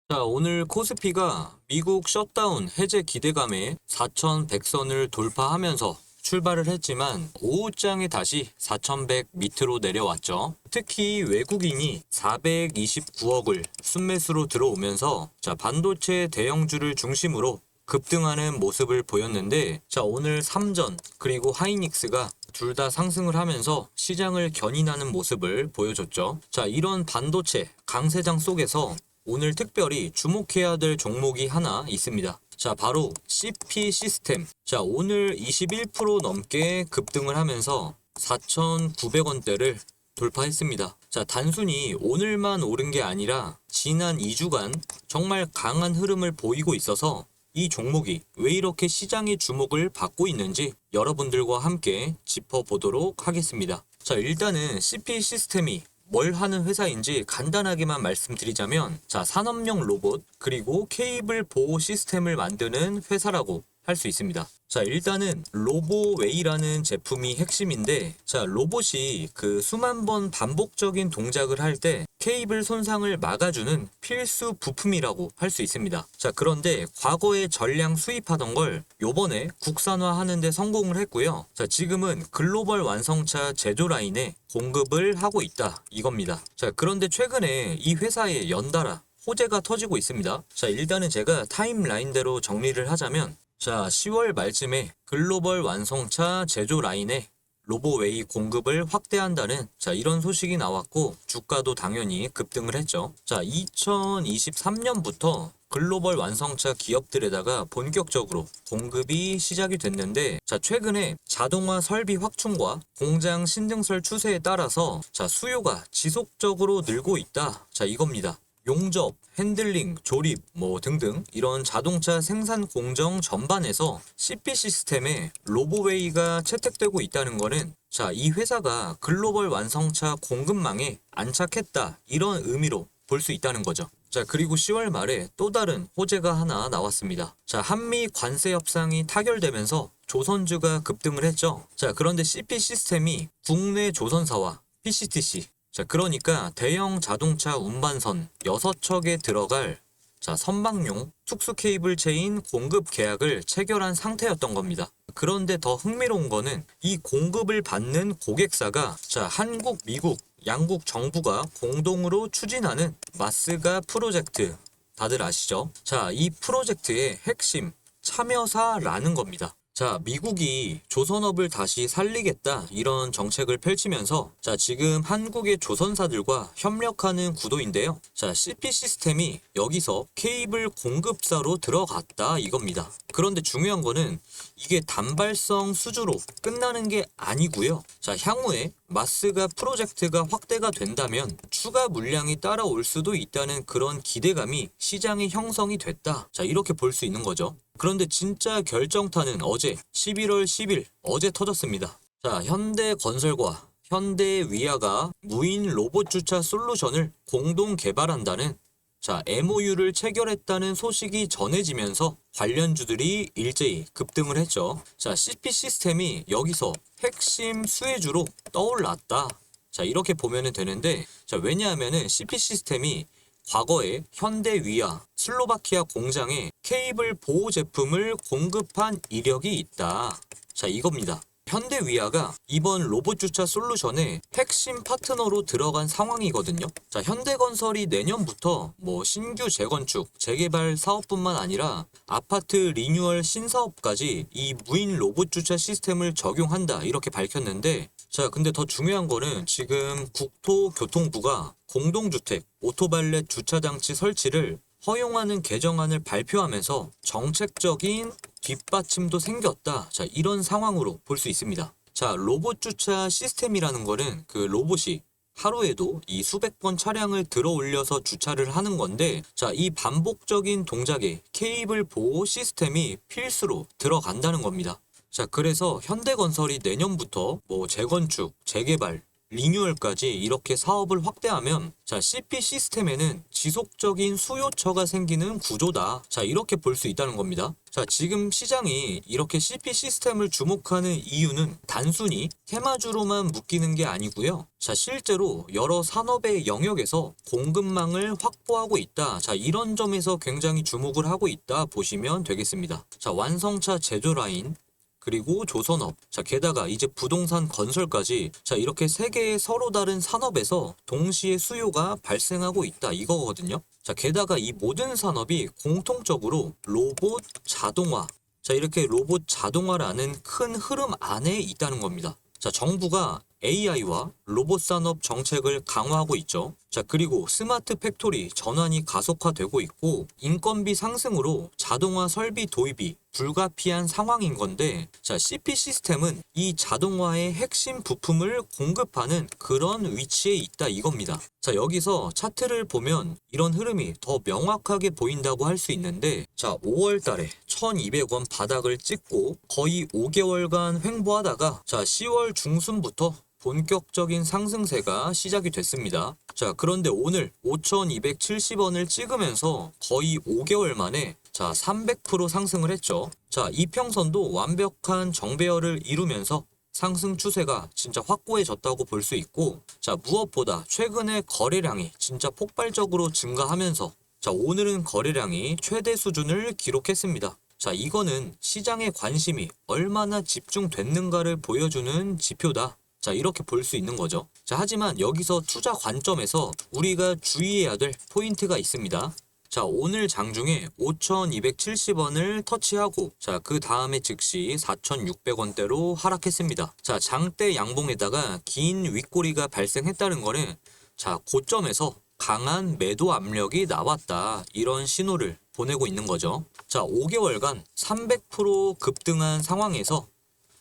자, 오늘 코스피가 미국 셧다운 해제 기대감에 4,100선을 돌파하면서 출발을 했지만 오후장에 다시 4,100 밑으로 내려왔죠. 특히 외국인이 429억을 순매수로 들어오면서 반도체 대형주를 중심으로 급등하는 모습을 보였는데, 오늘 삼전 그리고 하이닉스가 둘 다 상승을 하면서 시장을 견인하는 모습을 보여줬죠. 이런 반도체 강세장 속에서 오늘 특별히 주목해야 될 종목이 하나 있습니다. 바로 CP 시스템. 오늘 21% 넘게 급등을 하면서 4,900원대를 돌파했습니다. 단순히 오늘만 오른 게 아니라 지난 2주간 정말 강한 흐름을 보이고 있어서 이 종목이 왜 이렇게 시장의 주목을 받고 있는지 여러분들과 함께 짚어보도록 하겠습니다. 일단은 CP 시스템이 뭘 하는 회사인지 간단하게만 말씀드리자면, 산업용 로봇 그리고 케이블 보호 시스템을 만드는 회사라고 할 수 있습니다. 일단은 로보웨이라는 제품이 핵심인데, 로봇이 그 수만 번 반복적인 동작을 할 때 케이블 손상을 막아주는 필수 부품이라고 할 수 있습니다. 그런데 과거에 전량 수입하던 걸 요번에 국산화하는 데 성공을 했고요. 지금은 글로벌 완성차 제조 라인에 공급을 하고 있다, 이겁니다. 그런데 최근에 이 회사에 연달아 호재가 터지고 있습니다. 일단은 제가 타임라인대로 정리를 하자면, 10월 말쯤에 글로벌 완성차 제조 라인에 로보웨이 공급을 확대한다는 이런 소식이 나왔고, 주가도 당연히 급등을 했죠. 2023년부터 글로벌 완성차 기업들에다가 본격적으로 공급이 시작이 됐는데, 최근에 자동화 설비 확충과 공장 신증설 추세에 따라서 수요가 지속적으로 늘고 있다, 이겁니다. 용접, 핸들링, 조립 등등 이런 자동차 생산 공정 전반에서 CP 시스템에 로보웨이가 채택되고 있다는 거는 이 회사가 글로벌 완성차 공급망에 안착했다, 이런 의미로 볼 수 있다는 거죠. 그리고 10월 말에 또 다른 호재가 하나 나왔습니다. 한미 관세 협상이 타결되면서 조선주가 급등을 했죠. 그런데 CP 시스템이 국내 조선사와 PCTC, 그러니까 대형 자동차 운반선 6척에 들어갈 선박용 특수 케이블 체인 공급 계약을 체결한 상태였던 겁니다. 그런데 더 흥미로운 거는 이 공급을 받는 고객사가 한국, 미국 양국 정부가 공동으로 추진하는 마스가 프로젝트, 다들 아시죠? 이 프로젝트의 핵심 참여사라는 겁니다. 미국이 조선업을 다시 살리겠다, 이런 정책을 펼치면서 지금 한국의 조선사들과 협력하는 구도인데요. CP 시스템이 여기서 케이블 공급사로 들어갔다, 이겁니다. 그런데 중요한 거는 이게 단발성 수주로 끝나는 게 아니고요. 향후에 마스가 프로젝트가 확대가 된다면 추가 물량이 따라올 수도 있다는 그런 기대감이 시장에 형성이 됐다, 이렇게 볼 수 있는 거죠. 그런데 진짜 결정타는 어제 11월 10일 어제 터졌습니다. 현대건설과 현대위아가 무인 로봇 주차 솔루션을 공동 개발한다는 MOU를 체결했다는 소식이 전해지면서 관련주들이 일제히 급등을 했죠. CP 시스템이 여기서 핵심 수혜주로 떠올랐다, 이렇게 보면 되는데, 왜냐하면 CP 시스템이 과거에 현대위아 슬로바키아 공장에 케이블 보호 제품을 공급한 이력이 있다, 이겁니다. 현대위아가 이번 로봇 주차 솔루션의 핵심 파트너로 들어간 상황이거든요. 현대건설이 내년부터 신규 재건축, 재개발 사업뿐만 아니라 아파트 리뉴얼 신사업까지 이 무인 로봇 주차 시스템을 적용한다, 이렇게 밝혔는데, 근데 더 중요한 거는 지금 국토교통부가 공동주택, 오토발렛 주차장치 설치를 허용하는 개정안을 발표하면서 정책적인 뒷받침도 생겼다, 이런 상황으로 볼 수 있습니다. 로봇 주차 시스템이라는 거는 그 로봇이 하루에도 이 수백 번 차량을 들어 올려서 주차를 하는 건데, 이 반복적인 동작에 케이블 보호 시스템이 필수로 들어간다는 겁니다. 그래서 현대건설이 내년부터 재건축, 재개발, 리뉴얼까지 이렇게 사업을 확대하면 자, CP 시스템에는 지속적인 수요처가 생기는 구조다. 자, 이렇게 볼 수 있다는 겁니다. 자, 지금 시장이 이렇게 CP 시스템을 주목하는 이유는 단순히 테마주로만 묶이는 게 아니고요. 자, 실제로 여러 산업의 영역에서 공급망을 확보하고 있다. 자, 이런 점에서 굉장히 주목을 하고 있다 보시면 되겠습니다. 자, 완성차 제조 라인, 그리고 조선업, 자, 게다가 이제 부동산 건설까지, 자, 이렇게 세 개의 서로 다른 산업에서 동시에 수요가 발생하고 있다 이거거든요. 자, 게다가 이 모든 산업이 공통적으로 로봇, 자동화, 자, 이렇게 로봇 자동화라는 큰 흐름 안에 있다는 겁니다. 자, 정부가 AI와 로봇 산업 정책을 강화하고 있죠. 자, 그리고 스마트 팩토리 전환이 가속화되고 있고 인건비 상승으로 자동화 설비 도입이 불가피한 상황인 건데, 자, CP 시스템은 이 자동화의 핵심 부품을 공급하는 그런 위치에 있다 이겁니다. 자, 여기서 차트를 보면 이런 흐름이 더 명확하게 보인다고 할 수 있는데, 자, 5월 달에 1200원 바닥을 찍고 거의 5개월간 횡보하다가 자, 10월 중순부터 본격적인 상승세가 시작이 됐습니다. 자, 그런데 오늘 5,270원을 찍으면서 거의 5개월 만에 자, 300% 상승을 했죠. 자, 이평선도 완벽한 정배열을 이루면서 상승 추세가 진짜 확고해졌다고 볼 수 있고, 자, 무엇보다 최근에 거래량이 진짜 폭발적으로 증가하면서 자, 오늘은 거래량이 최대 수준을 기록했습니다. 자, 이거는 시장의 관심이 얼마나 집중됐는가를 보여주는 지표다. 자, 이렇게 볼 수 있는 거죠. 자, 하지만 여기서 투자 관점에서 우리가 주의해야 될 포인트가 있습니다. 자, 오늘 장중에 5,270원을 터치하고 자, 그 다음에 즉시 4,600원대로 하락했습니다. 자, 장대 양봉에다가 긴 윗꼬리가 발생했다는 거는 자, 고점에서 강한 매도 압력이 나왔다, 이런 신호를 보내고 있는 거죠. 자, 5개월간 300% 급등한 상황에서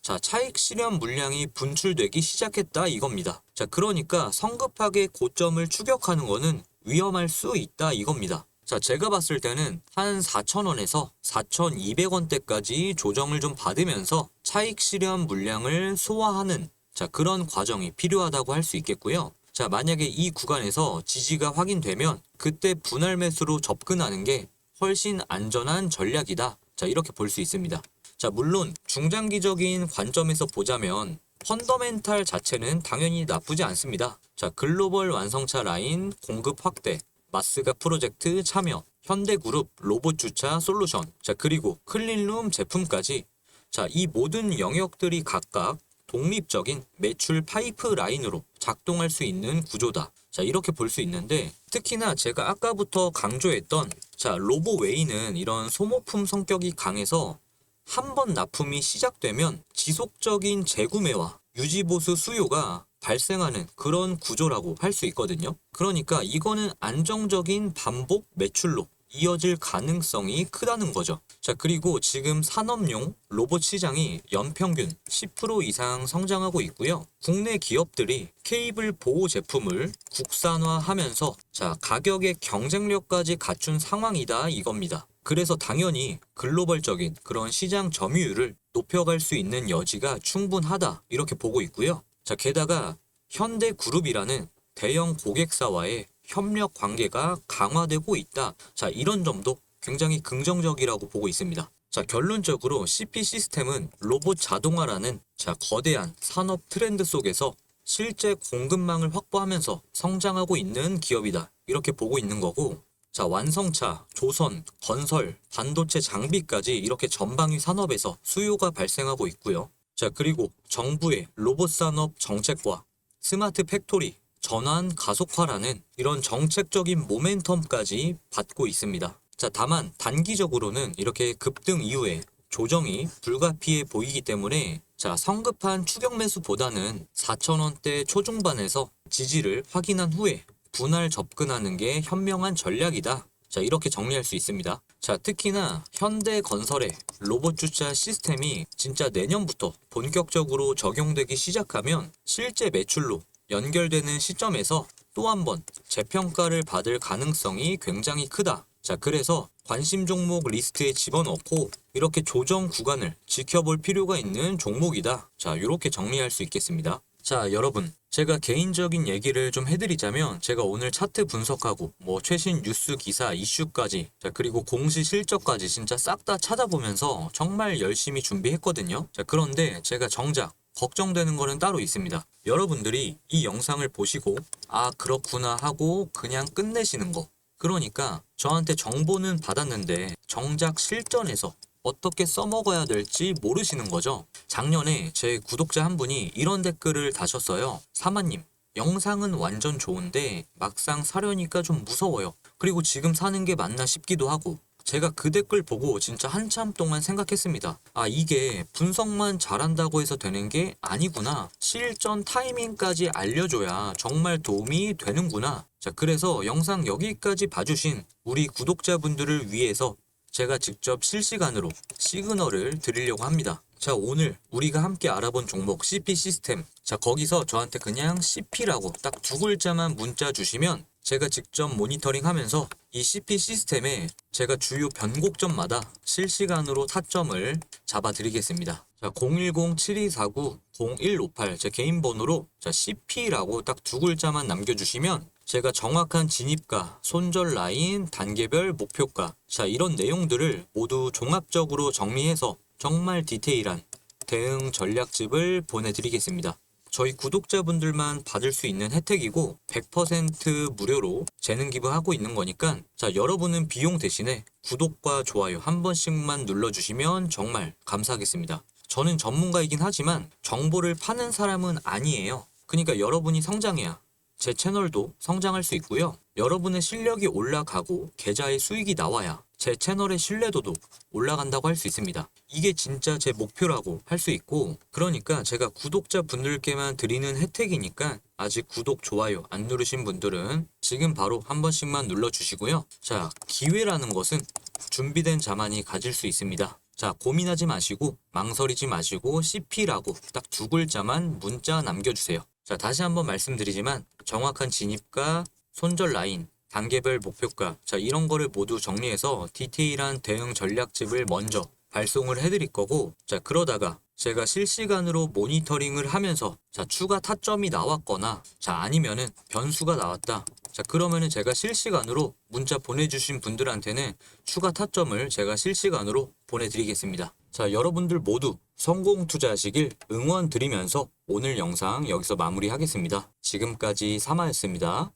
자, 차익 실현 물량이 분출되기 시작했다 이겁니다. 자, 그러니까 성급하게 고점을 추격하는 거는 위험할 수 있다 이겁니다. 자, 제가 봤을 때는 한 4,000원에서 4,200원대까지 조정을 좀 받으면서 차익 실현 물량을 소화하는 자, 그런 과정이 필요하다고 할 수 있겠고요. 자, 만약에 이 구간에서 지지가 확인되면 그때 분할 매수로 접근하는 게 훨씬 안전한 전략이다. 자, 이렇게 볼 수 있습니다. 자, 물론 중장기적인 관점에서 보자면 펀더멘탈 자체는 당연히 나쁘지 않습니다. 자, 글로벌 완성차 라인 공급 확대, 마스가 프로젝트 참여, 현대그룹 로봇 주차 솔루션, 자, 그리고 클린룸 제품까지, 자, 이 모든 영역들이 각각 독립적인 매출 파이프라인으로 작동할 수 있는 구조다. 자, 이렇게 볼 수 있는데, 특히나 제가 아까부터 강조했던 자, 로보웨이는 이런 소모품 성격이 강해서 한번 납품이 시작되면 지속적인 재구매와 유지보수 수요가 발생하는 그런 구조라고 할 수 있거든요. 그러니까 이거는 안정적인 반복 매출로 이어질 가능성이 크다는 거죠. 자, 그리고 지금 산업용 로봇 시장이 연평균 10% 이상 성장하고 있고요. 국내 기업들이 케이블 보호 제품을 국산화하면서 자, 가격의 경쟁력까지 갖춘 상황이다 이겁니다. 그래서 당연히 글로벌적인 그런 시장 점유율을 높여갈 수 있는 여지가 충분하다 이렇게 보고 있고요. 자, 게다가 현대그룹이라는 대형 고객사와의 협력 관계가 강화되고 있다. 자, 이런 점도 굉장히 긍정적이라고 보고 있습니다. 자, 결론적으로 CP 시스템은 로봇 자동화라는 자, 거대한 산업 트렌드 속에서 실제 공급망을 확보하면서 성장하고 있는 기업이다. 이렇게 보고 있는 거고, 자, 완성차, 조선, 건설, 반도체 장비까지 이렇게 전방위 산업에서 수요가 발생하고 있고요. 자, 그리고 정부의 로봇 산업 정책과 스마트 팩토리 전환 가속화라는 이런 정책적인 모멘텀까지 받고 있습니다. 자, 다만 단기적으로는 이렇게 급등 이후에 조정이 불가피해 보이기 때문에 자, 성급한 추격 매수보다는 4,000원대 초중반에서 지지를 확인한 후에 분할 접근하는 게 현명한 전략이다. 자, 이렇게 정리할 수 있습니다. 자, 특히나 현대건설의 로봇 주차 시스템이 진짜 내년부터 본격적으로 적용되기 시작하면 실제 매출로 연결되는 시점에서 또 한 번 재평가를 받을 가능성이 굉장히 크다. 자, 그래서 관심 종목 리스트에 집어넣고 이렇게 조정 구간을 지켜볼 필요가 있는 종목이다. 자, 이렇게 정리할 수 있겠습니다. 자, 여러분. 제가 개인적인 얘기를 좀 해드리자면 제가 오늘 차트 분석하고 뭐 최신 뉴스 기사 이슈까지 자 그리고 공시 실적까지 진짜 싹 다 찾아보면서 정말 열심히 준비했거든요. 자 그런데 제가 정작 걱정되는 거는 따로 있습니다. 여러분들이 이 영상을 보시고 아 그렇구나 하고 그냥 끝내시는 거. 그러니까 저한테 정보는 받았는데 정작 실전에서 어떻게 써먹어야 될지 모르시는 거죠. 작년에 제 구독자 한 분이 이런 댓글을 다셨어요. 사마님, 영상은 완전 좋은데 막상 사려니까 좀 무서워요. 그리고 지금 사는 게 맞나 싶기도 하고. 제가 그 댓글 보고 진짜 한참 동안 생각했습니다. 아, 이게 분석만 잘한다고 해서 되는 게 아니구나. 실전 타이밍까지 알려줘야 정말 도움이 되는구나. 자, 그래서 영상 여기까지 봐주신 우리 구독자분들을 위해서 제가 직접 실시간으로 시그널을 드리려고 합니다. 자, 오늘 우리가 함께 알아본 종목 CP 시스템. 자, 거기서 저한테 그냥 CP라고 딱 두 글자만 문자 주시면 제가 직접 모니터링 하면서 이 CP 시스템에 제가 주요 변곡점마다 실시간으로 타점을 잡아 드리겠습니다. 자, 010-7249-0158 제 개인 번호로 자, CP라고 딱 두 글자만 남겨주시면 제가 정확한 진입가, 손절 라인, 단계별 목표가 자 이런 내용들을 모두 종합적으로 정리해서 정말 디테일한 대응 전략집을 보내드리겠습니다. 저희 구독자분들만 받을 수 있는 혜택이고 100% 무료로 재능 기부하고 있는 거니까 자 여러분은 비용 대신에 구독과 좋아요 한 번씩만 눌러주시면 정말 감사하겠습니다. 저는 전문가이긴 하지만 정보를 파는 사람은 아니에요. 그러니까 여러분이 성장해야 제 채널도 성장할 수 있고요. 여러분의 실력이 올라가고 계좌에 수익이 나와야 제 채널의 신뢰도도 올라간다고 할 수 있습니다. 이게 진짜 제 목표라고 할 수 있고 그러니까 제가 구독자분들께만 드리는 혜택이니까 아직 구독, 좋아요 안 누르신 분들은 지금 바로 한 번씩만 눌러주시고요. 자, 기회라는 것은 준비된 자만이 가질 수 있습니다. 자, 고민하지 마시고 망설이지 마시고 CP라고 딱 두 글자만 문자 남겨주세요. 자, 다시 한번 말씀드리지만 정확한 진입가, 손절 라인, 단계별 목표가 자 이런 거를 모두 정리해서 디테일한 대응 전략집을 먼저 발송을 해드릴 거고 자 그러다가 제가 실시간으로 모니터링을 하면서 자 추가 타점이 나왔거나 자 아니면은 변수가 나왔다 자 그러면은 제가 실시간으로 문자 보내주신 분들한테는 추가 타점을 제가 실시간으로 보내드리겠습니다. 자 여러분들 모두 성공 투자하시길 응원 드리면서 오늘 영상 여기서 마무리하겠습니다. 지금까지 사마였습니다.